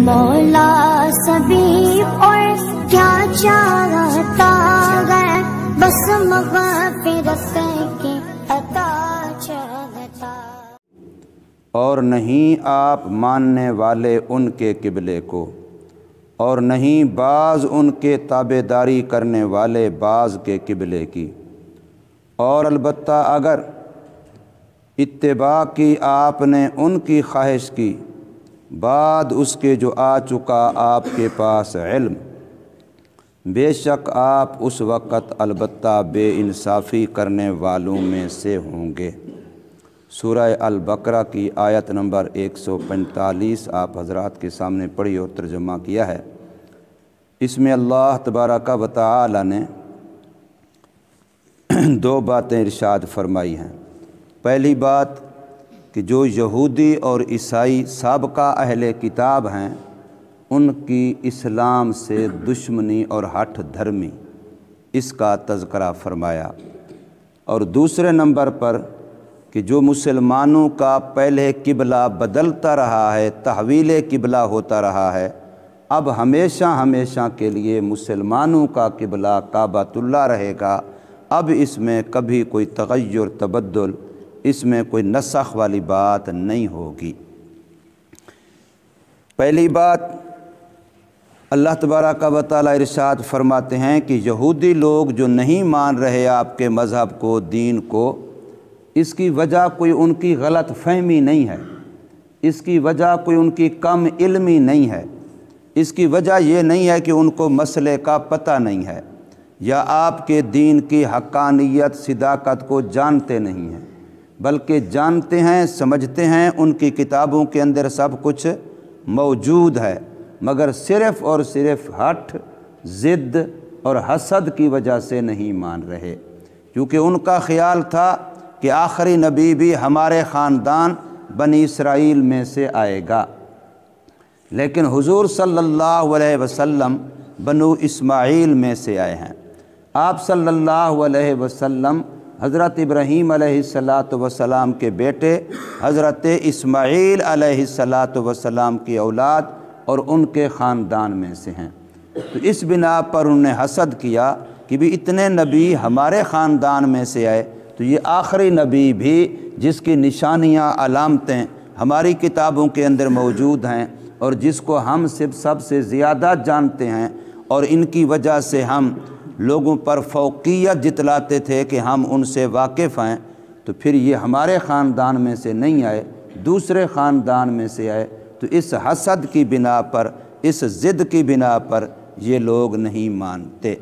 مولا سبھی اور کیا چاہتا ہے، بس مغفرت کی عطا چاہتا۔ اور نہیں آپ ماننے والے ان کے قبلے کو، اور نہیں بعض ان کے تابع داری کرنے والے بعض کے قبلے کی، اور البتہ اگر اتباع کی آپ نے ان کی خواہش کی بعد اس کے جو آ چکا آپ کے پاس علم، بے شک آپ اس وقت البتہ بے انصافی کرنے والوں میں سے ہوں گے۔ سورہ البقرہ کی آیت نمبر 145 آپ حضرات کے سامنے پڑھی اور ترجمہ کیا ہے۔ اس میں اللہ تبارک و تعالی نے دو باتیں ارشاد فرمائی ہیں۔ پہلی بات کہ جو یہودی اور عیسائی سابقہ اہل کتاب ہیں ان کی اسلام سے دشمنی اور ہٹھ دھرمی، اس کا تذکرہ فرمایا، اور دوسرے نمبر پر کہ جو مسلمانوں کا پہلے قبلہ بدلتا رہا ہے، تحویل قبلہ ہوتا رہا ہے، اب ہمیشہ ہمیشہ کے لیے مسلمانوں کا قبلہ کعبۃ اللہ رہے گا۔ اب اس میں کبھی کوئی تغیر تبدل، اس میں کوئی نسخ والی بات نہیں ہوگی۔ پہلی بات اللہ تبارک و تعالی ارشاد فرماتے ہیں کہ یہودی لوگ جو نہیں مان رہے آپ کے مذہب کو، دین کو، اس کی وجہ کوئی ان کی غلط فہمی نہیں ہے، اس کی وجہ کوئی ان کی کم علمی نہیں ہے، اس کی وجہ یہ نہیں ہے کہ ان کو مسئلے کا پتہ نہیں ہے یا آپ کے دین کی حقانیت صداقت کو جانتے نہیں ہیں، بلکہ جانتے ہیں، سمجھتے ہیں، ان کی کتابوں کے اندر سب کچھ موجود ہے، مگر صرف اور صرف ہٹھ، ضد اور حسد کی وجہ سے نہیں مان رہے، کیونکہ ان کا خیال تھا کہ آخری نبی بھی ہمارے خاندان بنی اسرائیل میں سے آئے گا، لیکن حضور صلی اللہ علیہ وسلم بنو اسماعیل میں سے آئے ہیں۔ آپ صلی اللہ علیہ وسلم حضرت ابراہیم علیہ السلام کے بیٹے حضرت اسماعیل علیہ السلام کی اولاد اور ان کے خاندان میں سے ہیں، تو اس بنا پر انہوں نے حسد کیا کہ بھی اتنے نبی ہمارے خاندان میں سے آئے، تو یہ آخری نبی بھی جس کی نشانیاں علامتیں ہماری کتابوں کے اندر موجود ہیں اور جس کو ہم سب سے زیادہ جانتے ہیں، اور ان کی وجہ سے ہم لوگوں پر فوقیت جتلاتے تھے کہ ہم ان سے واقف ہیں، تو پھر یہ ہمارے خاندان میں سے نہیں آئے، دوسرے خاندان میں سے آئے، تو اس حسد کی بنا پر، اس ضد کی بنا پر یہ لوگ نہیں مانتے۔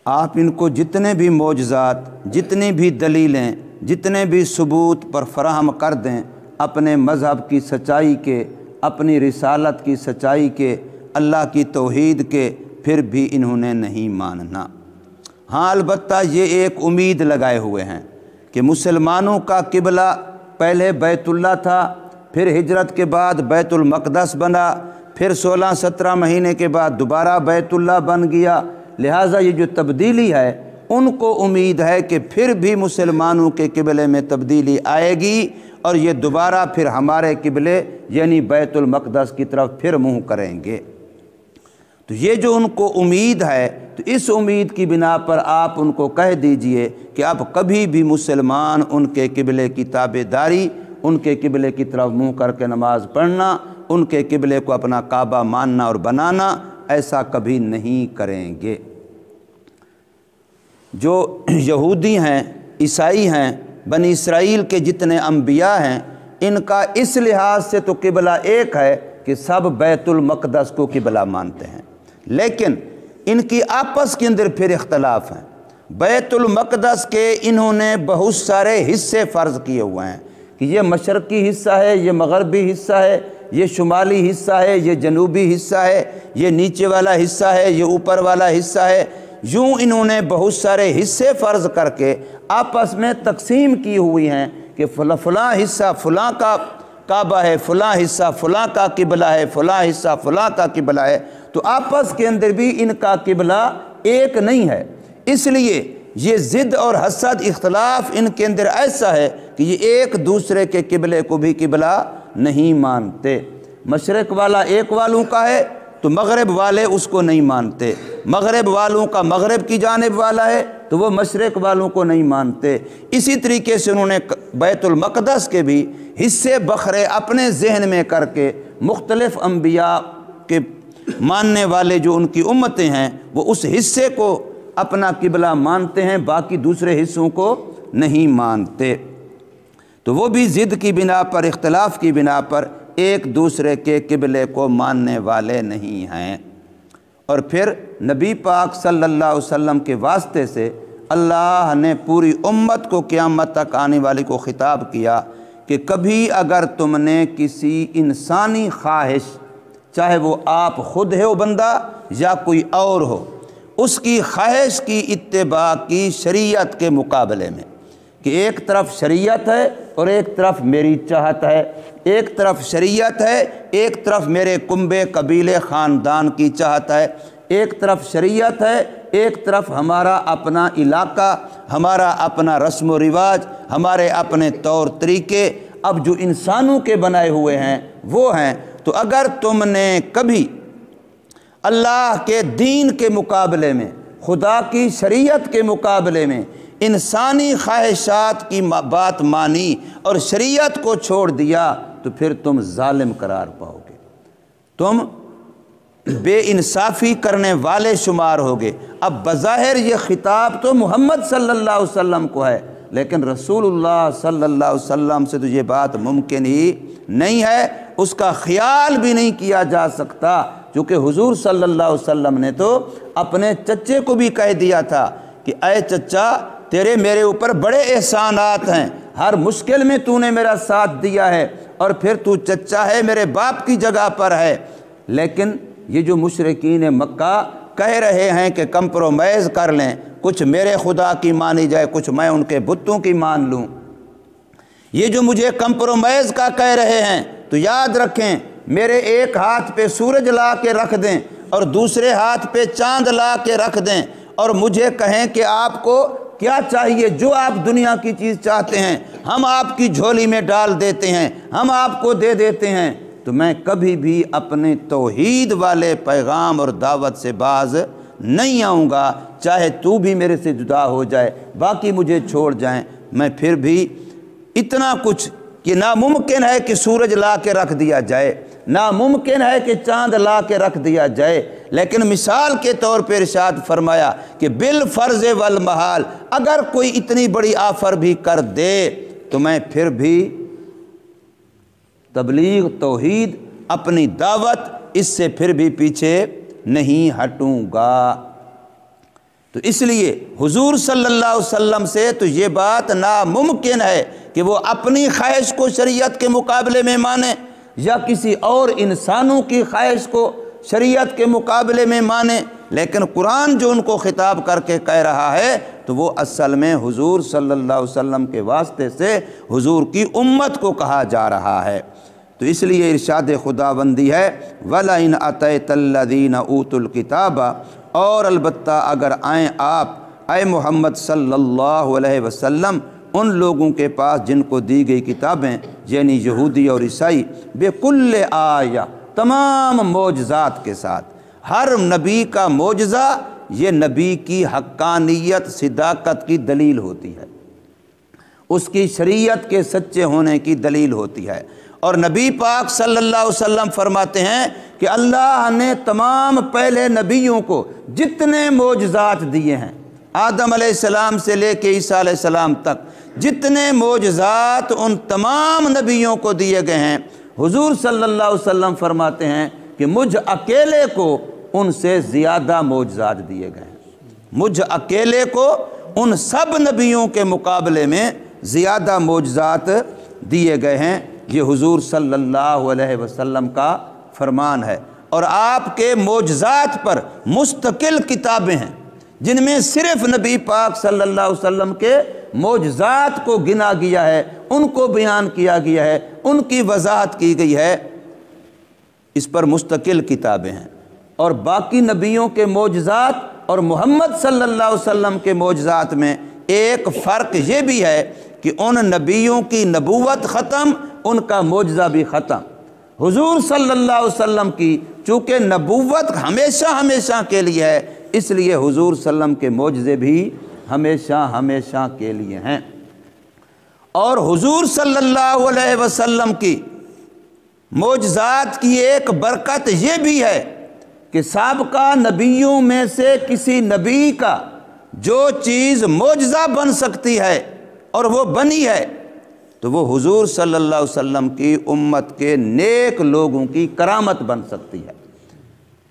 آپ ان کو جتنے بھی معجزات، جتنی بھی دلیلیں، جتنے بھی ثبوت پر فراہم کر دیں اپنے مذہب کی سچائی کے، اپنی رسالت کی سچائی کے، اللہ کی توحید کے، پھر بھی انہوں نے نہیں ماننا۔ ہاں البتہ یہ ایک امید لگائے ہوئے ہیں کہ مسلمانوں کا قبلہ پہلے بیت اللہ تھا، پھر ہجرت کے بعد بیت المقدس بنا، پھر 16-17 مہینے کے بعد دوبارہ بیت اللہ بن گیا، لہٰذا یہ جو تبدیلی ہے ان کو امید ہے کہ پھر بھی مسلمانوں کے قبلے میں تبدیلی آئے گی اور یہ دوبارہ پھر ہمارے قبلے یعنی بیت المقدس کی طرف پھر منہ کریں گے۔ تو یہ جو ان کو امید ہے، تو اس امید کی بنا پر آپ ان کو کہہ دیجئے کہ اب کبھی بھی مسلمان ان کے قبلے کی تابع داری، ان کے قبلے کی طرف منہ کر کے نماز پڑھنا، ان کے قبلے کو اپنا کعبہ ماننا اور بنانا، ایسا کبھی نہیں کریں گے۔ جو یہودی ہیں، عیسائی ہیں، بنی اسرائیل کے جتنے انبیاء ہیں، ان کا اس لحاظ سے تو قبلہ ایک ہے کہ سب بیت المقدس کو قبلہ مانتے ہیں، لیکن ان کی آپس کے اندر پھر اختلاف ہیں۔ بیت المقدس کے انہوں نے بہت سارے حصے فرض کیے ہوئے ہیں کہ یہ مشرقی حصہ ہے، یہ مغربی حصہ ہے، یہ شمالی حصہ ہے، یہ جنوبی حصہ ہے، یہ نیچے والا حصہ ہے، یہ اوپر والا حصہ ہے۔ یوں انہوں نے بہت سارے حصے فرض کر کے آپس میں تقسیم کی ہوئی ہیں کہ فلاں حصہ فلاں کا کعبہ ہے، فلاں حصہ فلاں کا قبلہ ہے، فلاں حصہ فلاں کا قبلہ ہے، تو آپس کے اندر بھی ان کا قبلہ ایک نہیں ہے۔ اس لیے یہ ضد اور حسد اختلاف ان کے اندر ایسا ہے کہ یہ ایک دوسرے کے قبلے کو بھی قبلہ نہیں مانتے۔ مشرق والا ایک والوں کا ہے تو مغرب والے اس کو نہیں مانتے، مغرب والوں کا مغرب کی جانب والا ہے تو وہ مشرق والوں کو نہیں مانتے۔ اسی طریقے سے انہوں نے بیت المقدس کے بھی حصے بکھرے اپنے ذہن میں کر کے مختلف انبیاء کے ماننے والے جو ان کی امتیں ہیں وہ اس حصے کو اپنا قبلہ مانتے ہیں، باقی دوسرے حصوں کو نہیں مانتے۔ تو وہ بھی ضد کی بنا پر، اختلاف کی بنا پر ایک دوسرے کے قبلے کو ماننے والے نہیں ہیں۔ اور پھر نبی پاک صلی اللہ علیہ وسلم کے واسطے سے اللہ نے پوری امت کو قیامت تک آنے والی کو خطاب کیا کہ کبھی اگر تم نے کسی انسانی خواہش، چاہے وہ آپ خود ہو بندہ یا کوئی اور ہو، اس کی خواہش کی اتباع کی شریعت کے مقابلے میں، کہ ایک طرف شریعت ہے اور ایک طرف میری چاہت ہے، ایک طرف شریعت ہے، ایک طرف میرے کنبے قبیلے خاندان کی چاہت ہے، ایک طرف شریعت ہے، ایک طرف ہمارا اپنا علاقہ، ہمارا اپنا رسم و رواج، ہمارے اپنے طور طریقے اب جو انسانوں کے بنائے ہوئے ہیں وہ ہیں۔ تو اگر تم نے کبھی اللہ کے دین کے مقابلے میں، خدا کی شریعت کے مقابلے میں انسانی خواہشات کی بات مانی اور شریعت کو چھوڑ دیا تو پھر تم ظالم قرار پاؤ گے، تم بے انصافی کرنے والے شمار ہوگے۔ اب بظاہر یہ خطاب تو محمد صلی اللہ علیہ وسلم کو ہے، لیکن رسول اللہ صلی اللہ علیہ وسلم سے تو یہ بات ممکن ہی نہیں ہے، اس کا خیال بھی نہیں کیا جا سکتا، کیونکہ حضور صلی اللہ علیہ وسلم نے تو اپنے چچے کو بھی کہہ دیا تھا کہ اے چچا، تیرے میرے اوپر بڑے احسانات ہیں، ہر مشکل میں تو نے میرا ساتھ دیا ہے، اور پھر تو چچا ہے، میرے باپ کی جگہ پر ہے۔ لیکن یہ جو مشرکین مکہ کہہ رہے ہیں کہ کمپرومائز کر لیں، کچھ میرے خدا کی مانی جائے، کچھ میں ان کے بتوں کی مان لوں، یہ جو مجھے کمپرومائز کا کہہ رہے ہیں، تو یاد رکھیں میرے ایک ہاتھ پہ سورج لا کے رکھ دیں اور دوسرے ہاتھ پہ چاند لا کے رکھ دیں اور مجھے کہیں کہ آپ کو کیا چاہیے، جو آپ دنیا کی چیز چاہتے ہیں ہم آپ کی جھولی میں ڈال دیتے ہیں، ہم آپ کو دے دیتے ہیں، تو میں کبھی بھی اپنے توحید والے پیغام اور دعوت سے باز نہیں آؤں گا، چاہے تو بھی میرے سے جدا ہو جائے، باقی مجھے چھوڑ جائیں، میں پھر بھی اتنا کچھ کہ ناممکن ہے کہ سورج لا کے رکھ دیا جائے، ناممکن ہے کہ چاند لا کے رکھ دیا جائے، لیکن مثال کے طور پہ ارشاد فرمایا کہ بالفرض والمحال اگر کوئی اتنی بڑی آفر بھی کر دے تو میں پھر بھی تبلیغ توحید اپنی دعوت اس سے پھر بھی پیچھے نہیں ہٹوں گا۔ تو اس لیے حضور صلی اللہ علیہ وسلم سے تو یہ بات ناممکن ہے کہ وہ اپنی خواہش کو شریعت کے مقابلے میں مانیں یا کسی اور انسانوں کی خواہش کو شریعت کے مقابلے میں مانیں، لیکن قرآن جو ان کو خطاب کر کے کہہ رہا ہے تو وہ اصل میں حضور صلی اللہ علیہ وسلم کے واسطے سے حضور کی امت کو کہا جا رہا ہے۔ تو اس لیے ارشاد خداوندی ہے وَلَئِنْ أَتَيْتَ الَّذِينَ أُوتُوا الْكِتَابَ، اور البتہ اگر آئیں آپ اے محمد صلی اللہ علیہ وسلم ان لوگوں کے پاس جن کو دی گئی کتابیں یعنی یہودی اور عیسائی، بِكُلِّ آیہ، تمام معجزات کے ساتھ، ہر نبی کا معجزہ یہ نبی کی حقانیت صداقت کی دلیل ہوتی ہے، اس کی شریعت کے سچے ہونے کی دلیل ہوتی ہے۔ اور نبی پاک صلی اللہ علیہ وسلم فرماتے ہیں کہ اللہ نے تمام پہلے نبیوں کو جتنے معجزات دیے ہیں، آدم علیہ السلام سے لے کے عیسیٰ علیہ السلام تک جتنے معجزات ان تمام نبیوں کو دیے گئے ہیں، حضور صلی اللہ علیہ وسلم فرماتے ہیں کہ مجھ اکیلے کو ان سے زیادہ معجزات دیے گئے ہیں، مجھ اکیلے کو ان سب نبیوں کے مقابلے میں زیادہ معجزات دیے گئے ہیں۔ یہ حضور صلی اللہ علیہ وسلم کا فرمان ہے، اور آپ کے معجزات پر مستقل کتابیں ہیں جن میں صرف نبی پاک صلی اللہ علیہ وسلم کے معجزات کو گنا گیا ہے، ان کو بیان کیا گیا ہے، ان کی وضاحت کی گئی ہے، اس پر مستقل کتابیں ہیں۔ اور باقی نبیوں کے معجزات اور محمد صلی اللہ علیہ وسلم کے معجزات میں ایک فرق یہ بھی ہے کہ ان نبیوں کی نبوت ختم، ان کا معجزہ بھی ختم۔ حضور صلی اللہ علیہ وسلم کی چونکہ نبوت ہمیشہ ہمیشہ کے لیے ہے، اس لیے حضور صلی اللہ علیہ وسلم کے معجزے بھی ہمیشہ ہمیشہ کے لیے ہیں۔ اور حضور صلی اللہ علیہ وسلم کی معجزات کی ایک برکت یہ بھی ہے کہ سابقہ نبیوں میں سے کسی نبی کا جو چیز معجزہ بن سکتی ہے اور وہ بنی ہے تو وہ حضور صلی اللہ علیہ وسلم کی امت کے نیک لوگوں کی کرامت بن سکتی ہے۔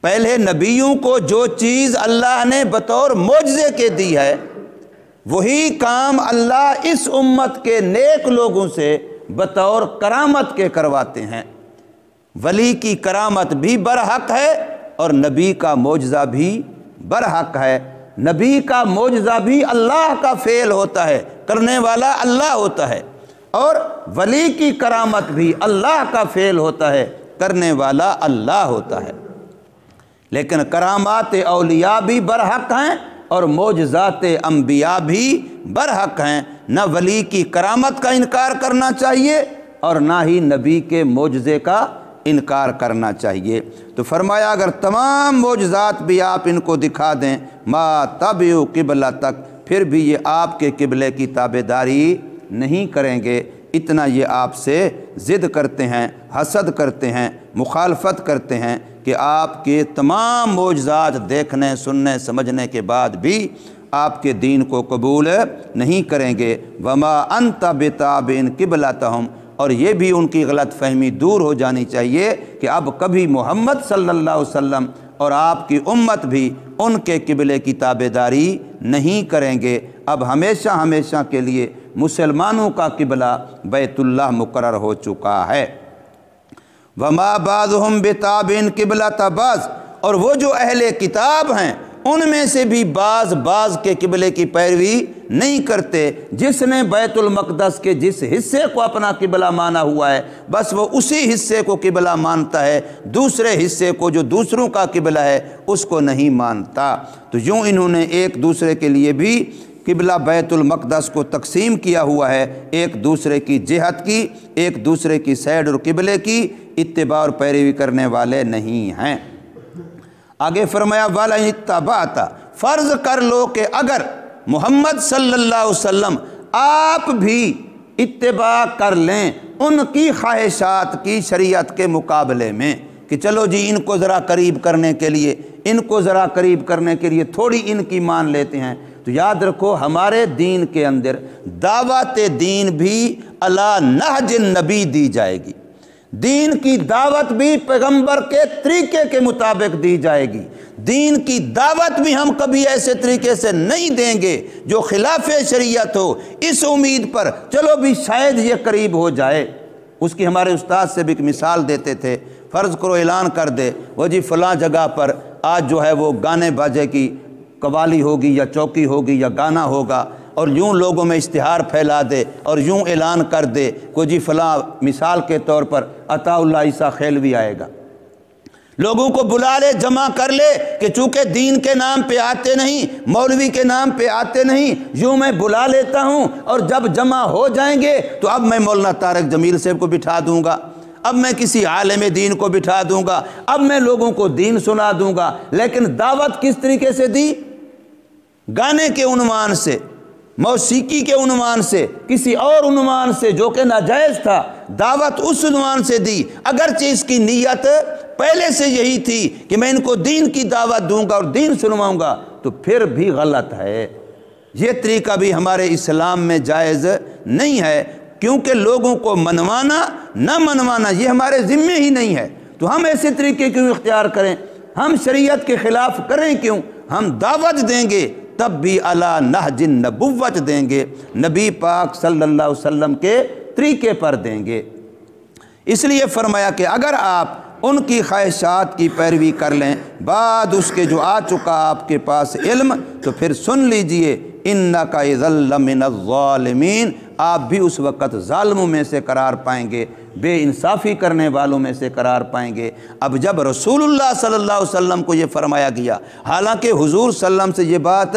پہلے نبیوں کو جو چیز اللہ نے بطور معجزے کے دی ہے وہی کام اللہ اس امت کے نیک لوگوں سے بطور کرامت کے کرواتے ہیں۔ ولی کی کرامت بھی برحق ہے اور نبی کا معجزہ بھی برحق ہے۔ نبی کا معجزہ بھی اللہ کا فعل ہوتا ہے، کرنے والا اللہ ہوتا ہے، اور ولی کی کرامت بھی اللہ کا فعل ہوتا ہے، کرنے والا اللہ ہوتا ہے۔ لیکن کرامات اولیاء بھی برحق ہیں اور معجزات انبیاء بھی برحق ہیں۔ نہ ولی کی کرامت کا انکار کرنا چاہیے اور نہ ہی نبی کے معجزے کا انکار کرنا چاہیے۔ تو فرمایا اگر تمام معجزات بھی آپ ان کو دکھا دیں ما تبعوا قبلتک، پھر بھی یہ آپ کے قبلے کی تابعداری نہیں کریں گے، اتنا یہ آپ سے ضد کرتے ہیں، حسد کرتے ہیں، مخالفت کرتے ہیں کہ آپ کے تمام معجزات دیکھنے سننے سمجھنے کے بعد بھی آپ کے دین کو قبول نہیں کریں گے۔ وما انت بتابع قبلتہم، اور یہ بھی ان کی غلط فہمی دور ہو جانی چاہیے کہ اب کبھی محمد صلی اللہ علیہ وسلم اور آپ کی امت بھی ان کے قبلے کی تابعداری نہیں کریں گے۔ اب ہمیشہ ہمیشہ کے لیے مسلمانوں کا قبلہ بیت اللہ مقرر ہو چکا ہے۔ وما بعضهم بتابع قبلۃ بعض، اور وہ جو اہل کتاب ہیں ان میں سے بھی بعض کے قبلے کی پیروی نہیں کرتے۔ جس نے بیت المقدس کے جس حصے کو اپنا قبلہ مانا ہوا ہے بس وہ اسی حصے کو قبلہ مانتا ہے، دوسرے حصے کو جو دوسروں کا قبلہ ہے اس کو نہیں مانتا۔ تو یوں انہوں نے ایک دوسرے کے لیے بھی قبلہ بیت المقدس کو تقسیم کیا ہوا ہے، ایک دوسرے کی جہت کی، ایک دوسرے کی سائڈ اور قبلے کی اتباع اور پیروی کرنے والے نہیں ہیں۔ آگے فرمایا وَلَئِنِ اتَّبَعْتَ، فرض کر لو کہ اگر محمد صلی اللہ علیہ وسلم آپ بھی اتباع کر لیں ان کی خواہشات کی شریعت کے مقابلے میں، کہ چلو جی ان کو ذرا قریب کرنے کے لیے، ان کو ذرا قریب کرنے کے لیے تھوڑی ان کی مان لیتے ہیں، تو یاد رکھو ہمارے دین کے اندر دعوت دین بھی علی نہج النبی دی جائے گی، دین کی دعوت بھی پیغمبر کے طریقے کے مطابق دی جائے گی۔ دین کی دعوت بھی ہم کبھی ایسے طریقے سے نہیں دیں گے جو خلاف شریعت ہو، اس امید پر چلو بھی شاید یہ قریب ہو جائے۔ اس کی ہمارے استاد سے بھی ایک مثال دیتے تھے، فرض کرو اعلان کر دے وہ جی فلاں جگہ پر آج جو ہے وہ گانے باجے کی قوالی ہوگی یا چوکی ہوگی یا گانا ہوگا، اور یوں لوگوں میں اشتہار پھیلا دے اور یوں اعلان کر دے کہ جی فلاں مثال کے طور پر عطا اللہ عیسیٰ خیلوی آئے گا، لوگوں کو بلا لے جمع کر لے کہ چونکہ دین کے نام پہ آتے نہیں، مولوی کے نام پہ آتے نہیں، یوں میں بلا لیتا ہوں اور جب جمع ہو جائیں گے تو اب میں مولانا طارق جمیل صاحب کو بٹھا دوں گا، اب میں کسی عالم دین کو بٹھا دوں گا، اب میں لوگوں کو دین سنا دوں گا۔ لیکن دعوت کس طریقے سے دی؟ گانے کے عنوان سے، موسیقی کے عنوان سے، کسی اور عنوان سے جو کہ ناجائز تھا، دعوت اس عنوان سے دی، اگرچہ اس کی نیت پہلے سے یہی تھی کہ میں ان کو دین کی دعوت دوں گا اور دین سنواؤں گا، تو پھر بھی غلط ہے۔ یہ طریقہ بھی ہمارے اسلام میں جائز نہیں ہے، کیونکہ لوگوں کو منوانا نہ منوانا یہ ہمارے ذمے ہی نہیں ہے، تو ہم ایسے طریقے کیوں اختیار کریں؟ ہم شریعت کے خلاف کریں کیوں؟ ہم دعوت دیں گے تب بھی علی نہج النبوت دیں گے، نبی پاک صلی اللہ علیہ وسلم کے طریقے پر دیں گے۔ اس لیے فرمایا کہ اگر آپ ان کی خواہشات کی پیروی کر لیں بعد اس کے جو آ چکا آپ کے پاس علم، تو پھر سن لیجئے انک اذا لمن الظالمین، آپ بھی اس وقت ظالموں میں سے قرار پائیں گے، بے انصافی کرنے والوں میں سے قرار پائیں گے۔ اب جب رسول اللہ صلی اللہ علیہ وسلم کو یہ فرمایا گیا، حالانکہ حضور صلی اللہ علیہ وسلم سے یہ بات